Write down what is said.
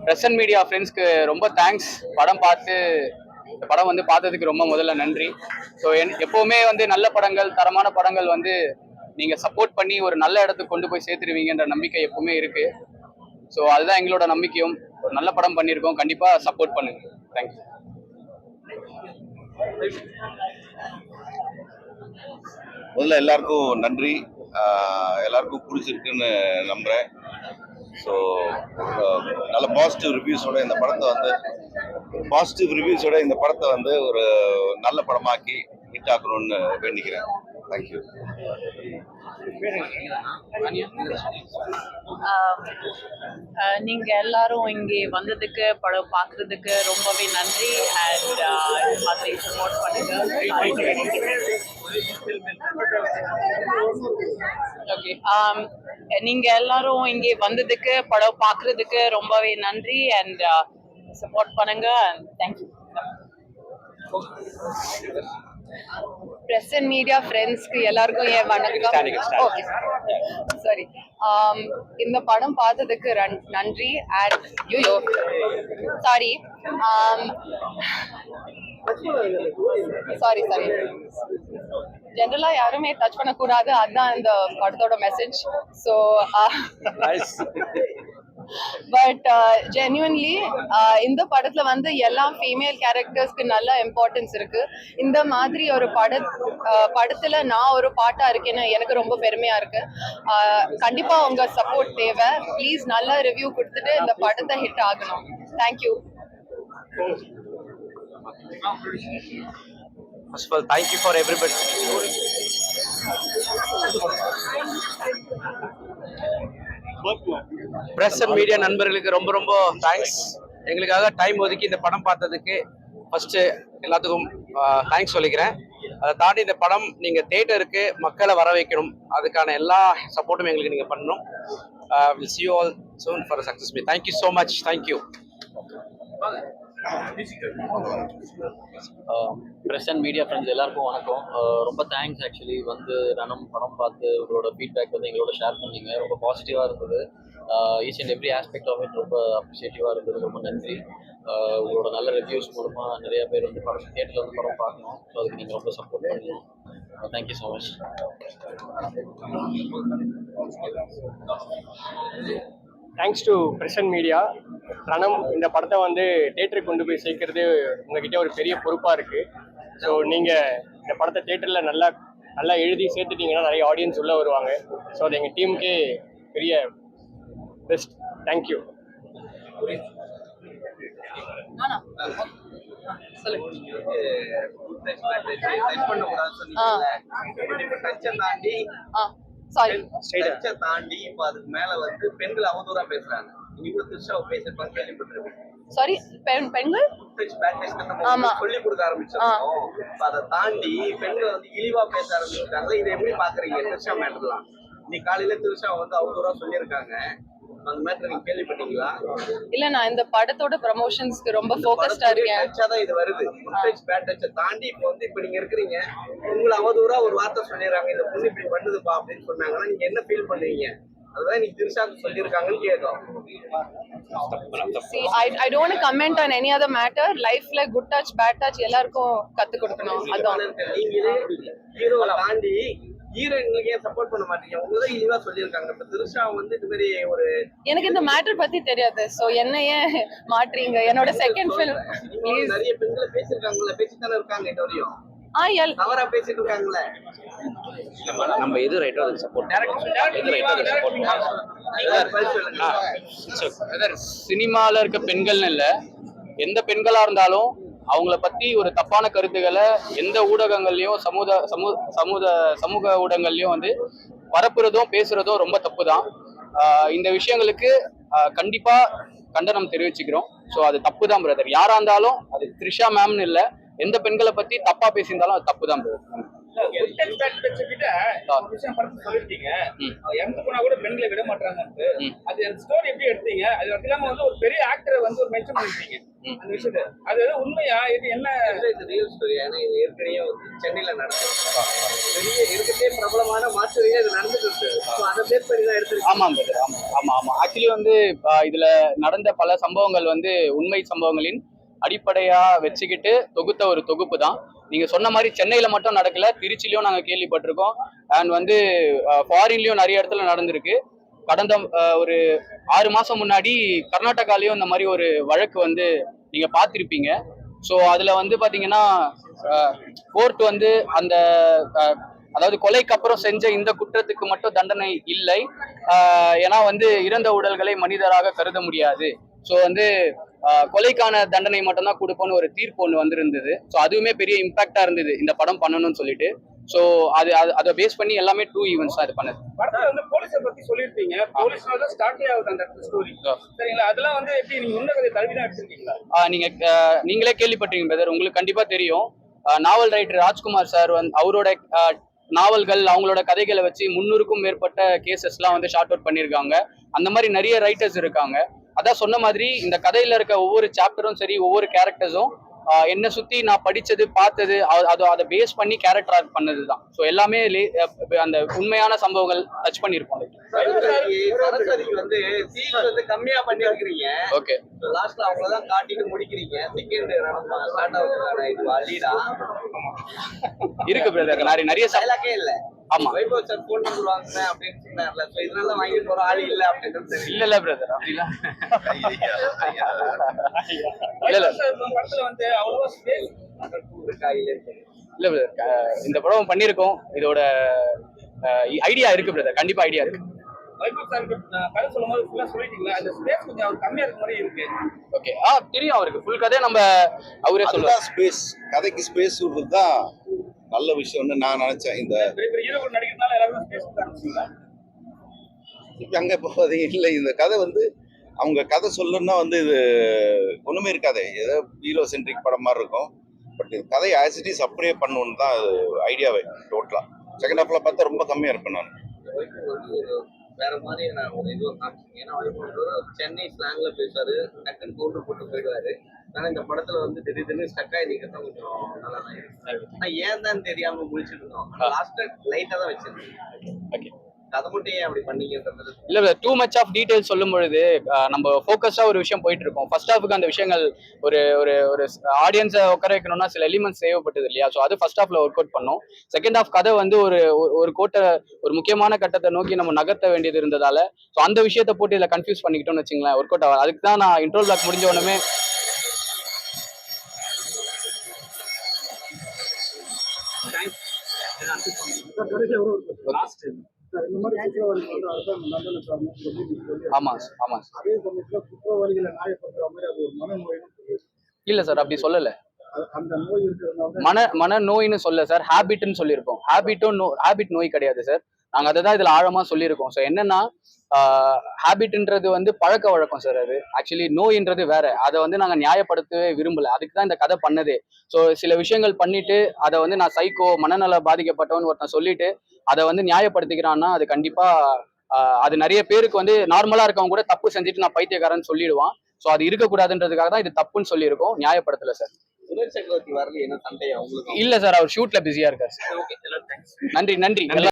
Present media ஃப்ரெண்ட்ஸ்க்கு ரொம்ப thanks. படம் பார்த்து இந்த படம் வந்து பார்த்ததுக்கு ரொம்ப முதல்ல நன்றி. ஸோ எப்போவுமே வந்து நல்ல படங்கள், தரமான படங்கள் வந்து நீங்கள் சப்போர்ட் பண்ணி ஒரு நல்ல இடத்துக்கு கொண்டு போய் சேர்த்துருவீங்கன்ற நம்பிக்கை எப்பவுமே இருக்கு. ஸோ அதுதான் எங்களோட நம்பிக்கையும். ஒரு நல்ல படம் பண்ணியிருக்கோம், கண்டிப்பாக சப்போர்ட் பண்ணுங்க. தேங்க்யூ. முதல்ல எல்லாருக்கும் நன்றி. எல்லாருக்கும் பிடிச்சிருக்குன்னு நம்புகிறேன். ஸோ நல்ல பாசிட்டிவ் ரிவ்யூஸோட இந்த படத்தை வந்து ஒரு நல்ல படமாக்கி ஹிட் ஆக்கணும்னு வேண்டிக்கிறேன். தேங்க்யூ. நீங்க எல்லாரும் இங்கே வந்ததுக்கு படம் பார்க்கறதுக்கு ரொம்பவே நன்றி. அண்ட் மாதிரி சப்போர்ட் பண்ணுங்க. ஓகே, நீங்க எல்லாரும் இங்கே வந்ததுக்கு படம் பார்க்கறதுக்கு ரொம்பவே நன்றி. அண்ட் சப்போர்ட் பண்ணுங்க. தேங்க்யூ. பிரஸ் அண்ட் மீடியா ஃப்ரெண்ட்ஸ்க்கு எல்லாருக்கும் என் வணக்கம். Okay, sorry. இந்த படம் பார்த்ததுக்கு நன்றி. அண்ட் யூ சாரி ஜென்ரலா யாருமே டச் பண்ணக்கூடாது, அதுதான் இந்த படத்தோட மெசேஜ். ஸோ பட் ஜென்யூன்லி இந்த படத்துல வந்து எல்லா ஃபீமேல் கேரக்டர்ஸ்க்கு நல்ல இம்பார்ட்டன்ஸ் இருக்கு. இந்த மாதிரி ஒரு படத்துல நான் ஒரு பாட்டா இருக்கேன்னு எனக்கு ரொம்ப பெருமையா இருக்கு. கண்டிப்பா உங்க சப்போர்ட் தேவை. ப்ளீஸ் நல்ல ரிவ்யூ கொடுத்துட்டு இந்த படத்தை ஹிட் ஆகணும். Thank you. First of all, thank you for everybody. Press and media நண்பர்களுக்கு ரொம்ப ரொம்ப தேங்க்ஸ். எங்களுக்காக டைம் ஒதுக்கி இந்த படம் பார்த்ததுக்கு ஃபர்ஸ்ட் எல்லாத்துக்கும் தேங்க்ஸ் சொல்லிக்கிறேன். அதை தாண்டி இந்த படம் நீங்கள் தியேட்டருக்கு மக்களை வர வைக்கணும், அதுக்கான எல்லா சப்போர்ட்டும் எங்களுக்கு நீங்கள் பண்ணணும். Will see you all soon for a success meet. Thank you so much. Thank you. Press and media friends எல்லாருக்கும் வணக்கம். ரொம்ப தேங்க்ஸ். ஆக்சுவலி வந்து நானும் படம் பார்த்து உங்களோட ஃபீட்பேக் வந்து எங்களோட ஷேர் பண்ணீங்க. ரொம்ப பாசிட்டிவாக இருந்தது. Each and every aspect of it ரொம்ப அப்ரிஷியேட்டிவாக இருந்தது. ரொம்ப நன்றி. உங்களோட நல்ல ரிவ்யூஸ் மூலமாக நிறைய பேர் வந்து படம் தியேட்டரில் வந்து படம் பார்க்கணும். ஸோ அதுக்கு நீங்கள் ரொம்ப சப்போர்ட் பண்ணணும். Thank you so much. Thanks to present media. ரணம் இந்த படத்தை வந்து தியேட்டருக்கு கொண்டு போய் சேர்க்கறது உங்ககிட்ட ஒரு பெரிய பொறுப்பாக இருக்குது. ஸோ நீங்கள் இந்த படத்தை தியேட்டரில் நல்லா எழுதி சேர்த்துட்டீங்கன்னா நிறைய ஆடியன்ஸ் உள்ளே வருவாங்க. ஸோ அது எங்கள் டீமுக்கே பெரிய பெஸ்ட். தேங்க்யூ. தாண்டி இப்ப அதுக்கு மேல வந்து பெண்கள் அவதூறா பேசுறாங்க. நீங்க திருஷாவை பேசிருப்பாங்க, கேள்விப்பட்டிருப்பீங்க. சாரி, பெண்கள் சொல்லி கொடுக்க ஆரம்பிச்சிருக்கோம். அதை தாண்டி பெண்கள் வந்து இழிவா பேச ஆரம்பிச்சிருக்காங்க. இதை எப்படி பாக்குறீங்க? திருஷா மேட்டர்லாம் இன்னைக்கு காலையில திருஷா வந்து அவதூறா சொல்லியிருக்காங்க. அந்த மேட்டர் நீங்க கேள்விப்பட்டீங்களா? இல்ல, நான் இந்த படத்தோட ப்ரமோஷன்ஸ்க்கு ரொம்ப ஃபோக்கஸ்டா இருக்கேன். இது வருது பேட் டச்சை தாண்டி இப்ப நீங்க இருக்கிறீங்க. உங்களை அவதூறா ஒரு வார்த்தை சொல்லிடுறாங்க, இந்த பொண்ணு இப்படி பண்ணுதுப்பா அப்படின்னு சொன்னாங்கன்னா நீங்க என்ன ஃபீல் பண்ணுவீங்க? அதுதான் நீங்க திருஷாக்கு சொல்லியிருக்காங்கன்னு கேட்கும். I don't want to comment on any other matter. Lifeல good touch bad touch எல்லாருக்கும் கத்து கொடுக்கணும். அதான் நீங்களே ஹீரோவை தாண்டி ஹீரோயினுக்கு ஏன் சப்போர்ட் பண்ண மாட்டீங்க? உங்களதான் இழிவா சொல்லியிருக்காங்க. இப்ப திருஷா வந்து இது மாதிரி ஒரு எனக்கு இந்த மேட்டர் பத்தி தெரியாது. சோ என்ன ஏன் மாட்றீங்க? என்னோட செகண்ட் ஃபிலிம் நிறைய பெண்களை பேசியிருக்காங்கல்ல, பேசித்தானே இருக்காங்க. இது வரையும் தவறா பேசிட்டு இருக்காங்களே. நம்ம எது ரைட்டோ அதுக்கு சப்போர்ட். சினிமால இருக்க பெண்கள்னு இல்லை, எந்த பெண்களா இருந்தாலும் அவங்கள பத்தி ஒரு தப்பான கருத்துக்களை எந்த ஊடகங்கள்லயும் சமூக ஊடகங்கள்லயும் வந்து பரப்புறதும் பேசுறதும் ரொம்ப தப்பு தான். இந்த விஷயங்களுக்கு கண்டிப்பா கண்டனம் தெரிவிச்சுக்கிறோம். ஸோ அது தப்பு தான் பிரதர். யாரா இருந்தாலும் அது த்ரிஷா மேம்னு இல்லை, எந்த பெண்களை பத்தி தப்பா பேசியிருந்தாலும் அது தப்பு தான் brother. Good touch bad touch கிட்ட ஒரு விஷயம் படத்துல சொல்லிருக்கீங்க. இறந்து போனா கூட பெண்களை விட மாட்டாங்கன்னு. அது அந்த ஸ்டோரி எப்படி எடுத்தீங்க? அது இல்லாம வந்து ஒரு பெரிய ஆக்டரை வந்து ஒரு மென்ஷன் பண்ணிருக்கீங்க அந்த விஷயத்தை. அது உண்மையா? இது என்ன ரியல் ஸ்டோரி? ஏன்னா இது ஏற்கனவே வந்து சென்னையில நடந்தது. பெரிய இருக்கிறதே பிரபலமான மாஸ்டரியா இது நடந்துட்டு இருக்கு. அதை பேஸ் பண்ணி தான் எடுத்துருக்கு. ஆமாம் பிரதர், ஆமா. ஆக்சுவலி வந்து இதுல நடந்த பல சம்பவங்கள் வந்து உண்மை சம்பவங்களின் அடிப்படையா வச்சுக்கிட்டு தொகுத்த ஒரு தொகுப்பு தான். நீங்க சொன்ன மாதிரி சென்னையில மட்டும் நடக்கல, திருச்சிலையும் நாங்க கேள்விப்பட்டிருக்கோம். அண்ட் வந்து ஃபாரின்லயும் நிறைய இடத்துல நடந்திருக்கு. கடந்த ஒரு 6 மாசம் முன்னாடி கர்நாடகாலையும் இந்த மாதிரி ஒரு வழக்கு வந்து நீங்க பார்த்திருப்பீங்க. ஸோ அதுல வந்து பாத்தீங்கன்னா கோர்ட் வந்து அந்த அதாவது கொலைக்கு அப்புறம் செஞ்ச இந்த குற்றத்துக்கு மட்டும் தண்டனை இல்லை. ஏன்னா வந்து இறந்த உடல்களை மனிதராக கருத முடியாது. ஸோ வந்து கொலைக்கான தண்டனை மட்டும்தான் கொடுப்போம்னு ஒரு தீர்ப்பு ஒன்று வந்திருந்தது. ஸோ அதுவுமே பெரிய இம்பாக்டா இருந்தது இந்த படம் பண்ணணும்னு சொல்லிட்டு. ஸோ அதை பேஸ் பண்ணி எல்லாமே ட்ரூ ஈவெண்ட்ஸ் தான் இது பண்ணது. படத்துல வந்து போலீஸை பத்தி சொல்லியிருப்பீங்க. போலீஸ்னால தான் ஸ்டார்ட் ஆகுது அந்த ஸ்டோரி, சரிங்களா? அதெல்லாம் வந்து எப்படி நீங்க உண்மை கதை தழுவி தான் எடுத்திருக்கீங்களா? நீங்களே கேள்விப்பட்டிருக்கீங்க பிரதர், உங்களுக்கு கண்டிப்பா தெரியும். நாவல் ரைட்டர் ராஜ்குமார் சார் வந்து அவரோட நாவல்கள், அவங்களோட கதைகளை வச்சு 300க்கும் மேற்பட்ட கேசஸ்லாம் வந்து ஷார்ட் அவுட் பண்ணியிருக்காங்க. அந்த மாதிரி நிறைய ரைட்டர்ஸ் இருக்காங்க. அதான் சொன்ன மாதிரி இந்த கதையில இருக்க ஒவ்வொரு சாப்டரும் சரி, ஒவ்வொரு கேரக்டர்ஸும் என்னை சுத்தி நான் படிச்சது பார்த்தது அதை பேஸ் பண்ணி கேரக்டர் ஆர்ட் பண்ணதுதான். ஸோ எல்லாமே அந்த உண்மையான சம்பவங்கள் டச் பண்ணியிருப்போம். சரஸ்வதிக்கு வந்து சீன் வந்து கம்மியா பண்ணிருக்கீங்க. ஓகே, லாஸ்ட்ல அவங்களதான் காட்டிட்டு முடிக்கிறீங்க. செகண்ட் ஸ்டார்ட் ஆகுது. இது லீடா இருக்கு பிரதர், நிறைய டைலாக்கே இல்ல. ஆமா, வைபவ் சார் போன் பண்ணுவாங்க அப்படின்னு சொன்னார்ல. சோ இதனால வாங்கி போற ஆள் இல்ல அப்படின்னு இல்ல பிரதர், அப்படிலாம் இல்ல படத்துல வந்து அவ்வளவா ஸ்பேஸ் இல்ல பிரதர். இந்த படம் பண்ணியிருக்கோம், இதோட ஐடியா இருக்கு பிரதர், கண்டிப்பா ஐடியா இருக்கு. வைபவ் சார் கதை சொல்லும் போது ஃபுல்லா சொல்லிட்டீங்களா? அந்த ஸ்பேஸ் கொஞ்சம் அவர் கம்மியா இருக்க மாதிரி இருக்கு. ஓகே, தெரியும் அவருக்கு ஃபுல் கதையை நம்ம அவரே சொல்லுவார். ஸ்பேஸ், கதைக்கு ஸ்பேஸ் தான் நல்ல விஷயம்னு நான் நினைச்சேன். இந்த பெரிய பெரிய ஹீரோ நடிக்கிறதுனால எல்லாரும் ஸ்பேஸ் ஆரம்பிச்சீங்களா? அங்க போவது இல்லை. இந்த கதை வந்து அவங்க கதை சொல்லணும்னா வந்து இது ஒண்ணுமே இருக்காது, ஏதோ ஹீரோ சென்ட்ரிக் படம் மாதிரி இருக்கும். பட் கதை ஆஸ் இட் இஸ் அப்படியே பண்ணணும்னு தான் ஐடியாவே. டோட்டலா செகண்ட் ஹாஃப்ல பார்த்தா ரொம்ப கம்மியா இருப்பேன் நான். வேற மாதிரி நான் ஒரு இதுவும் காமிச்சிங்க. ஏன்னா அவர் சென்னை ஸ்லாங்ல பேசுவாரு, டக்குன்னு கவுண்டர் போட்டு போயிடுவாரு. ஆனா இந்த படத்துல வந்து திடீர்னு ஸ்டக் ஆகி நிக்கிறதா கொஞ்சம் நல்லா தான் இருக்கு. ஆனா ஏன் தான் தெரியாம முடிச்சுட்டு இருந்தோம். லாஸ்ட் லைட்டா தான் வச்சிருந்தேன். ஓகே, அதை மட்டும் ஏன் அப்படி பண்ணீங்கன்றது இல்ல டூ மச் ஆஃப் டீடைல் சொல்லும் பொழுது நம்ம ஃபோக்கஸா ஒரு விஷயம் போயிட்டு இருக்கோம். ஃபர்ஸ்ட் ஹாஃபுக்கு அந்த விஷயங்கள் ஒரு ஒரு ஒரு ஆடியன்ஸை உட்கார வைக்கணும்னா சில எலிமெண்ட்ஸ் தேவைப்பட்டது இல்லையா? ஸோ அது ஃபர்ஸ்ட் ஹாஃப்ல ஒர்க் அவுட் பண்ணோம். செகண்ட் ஹாஃப் கதை வந்து ஒரு கோட்டை, ஒரு முக்கியமான கட்டத்தை நோக்கி நம்ம நகர்த்த வேண்டியது இருந்ததால ஸோ அந்த விஷயத்தை போட்டு இதில் கன்ஃபியூஸ் பண்ணிக்கிட்டோம்னு வச்சுங்களேன், ஒர்க் அவுட் ஆகும். அதுக்கு தான் நான் இன்ட்ரோல் பிளாக் முடிஞ்ச உடனே ஆமா ஆமா இல்ல சார், அப்படி சொல்லல. மன நோயின்னு சொல்ல சார், ஹேபிட்னு சொல்லியிருக்கோம். ஹேபிட் நோய் கிடையாது சார். நாங்க அதை தான் இதுல ஆழமா சொல்லியிருக்கோம். ஸோ என்னன்னா ஹேபிட்ன்றது வந்து பழக்க வழக்கம் சார். அது ஆக்சுவலி நோயின்றது வேற. அதை வந்து நாங்க நியாயப்படுத்தவே விரும்பல. அதுக்கு தான் இந்த கதை பண்ணதே. ஸோ சில விஷயங்கள் பண்ணிட்டு அதை வந்து நான் சைக்கோ, மனநல பாதிக்கப்பட்டவன்னு ஒருத்தன் சொல்லிட்டு அதை வந்து நியாயப்படுத்திக்கிறான்னா அது கண்டிப்பா அது நிறைய பேருக்கு வந்து நார்மலா இருக்கவங்க கூட தப்பு செஞ்சுட்டு நான் பைத்தியக்காரன்னு சொல்லிடுவான். ஸோ அது இருக்கக்கூடாதுன்றதுக்காக தான் இது தப்புன்னு சொல்லியிருக்கோம், நியாயப்படுத்தல சார். சுரேஷ் சக்கரவர்த்தி வரல, என்ன சண்டையா உங்களுக்கு? இல்ல சார், அவர் ஷூட்ல பிஸியா இருக்காரு. ஓகே, நன்றி.